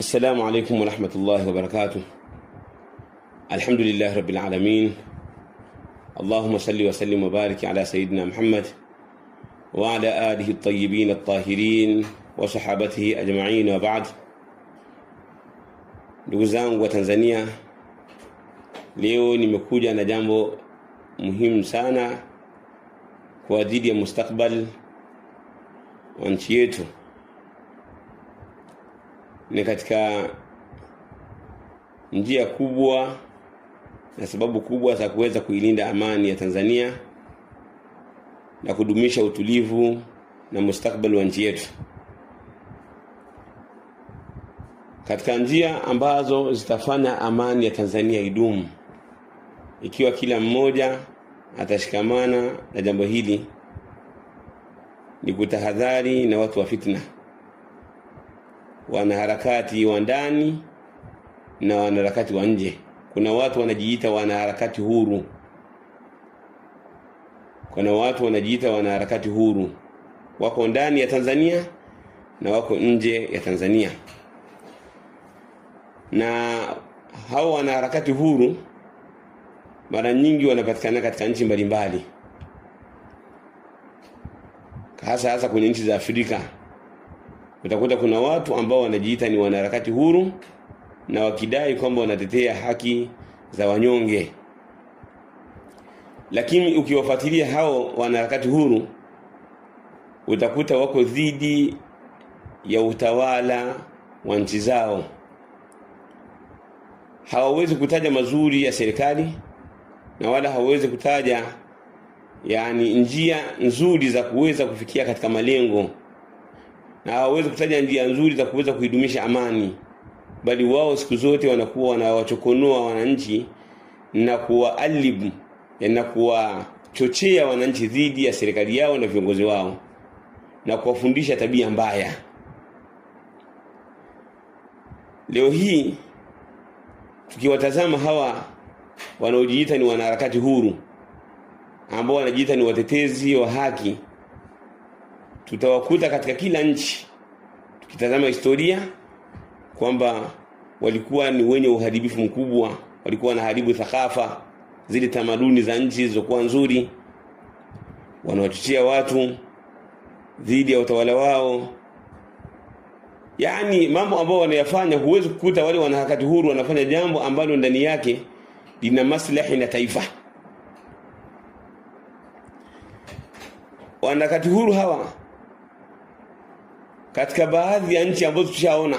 السلام عليكم ورحمة الله وبركاته. الحمد لله رب العالمين. اللهم صل وسلم وبارك على سيدنا محمد وعلى آله الطيبين الطاهرين وصحابته أجمعين وبعد. Ndugu zangu wa Tanzania, leo nimekuja na jambo muhimu sana kwa ajili ya mustakbal wa nchi yetu. Ni katika njia kubwa na sababu kubwa za kuweza kuilinda amani ya Tanzania na kudumisha utulivu na mustakbal wa nchi yetu. Katika njia ambazo zitafanya amani ya Tanzania idumu, ikiwa kila mmoja atashikamana na jambo hili, ni kutahadhari na watu wa fitna, wanaharakati wa ndani na wanaharakati wa nje. Kuna watu wanajiita wanaharakati huru. Wako ndani ya Tanzania na wako nje ya Tanzania. Na hao wanaharakati huru mara nyingi wanapatikana katika nchi mbalimbali, hasa kwenye nchi za Afrika. Utakuta kuna watu ambao wanajiita ni wanaharakati huru na wakidai kwamba wanatetea haki za wanyonge. Lakini ukiwafuatilia hao wanaharakati huru, utakuta wako dhidi ya utawala wa nchi zao. Hawawezi kutaja mazuri ya serikali na wala hawawezi kutaja njia nzuri za kuweza kufikia katika malengo, na hawawezi kutaja njia nzuri za kuweza kuidumisha amani, bali wao siku zote wanakuwa wanawachokonoa wananchi na kuwaalibu na kuwachochea wananchi dhidi ya serikali yao na viongozi wao na kuwafundisha tabia mbaya. Leo hii tukiwatazama hawa wanaojiita ni wanaharakati huru, ambao wanajiita ni watetezi wa haki, tutawakuta katika kila nchi, tukitazama historia, kwamba walikuwa ni wenye uharibifu mkubwa. Walikuwa wanaharibu thakafa, zile tamaduni za nchi zilizokuwa nzuri, wanawachochea watu dhidi ya utawala wao. Mambo ambao wanayafanya, huwezi kukuta wale wanaharakati huru wanafanya jambo ambalo ndani yake lina maslahi na taifa. Wanaharakati huru hawa katika baadhi ya nchi ambazo tushaona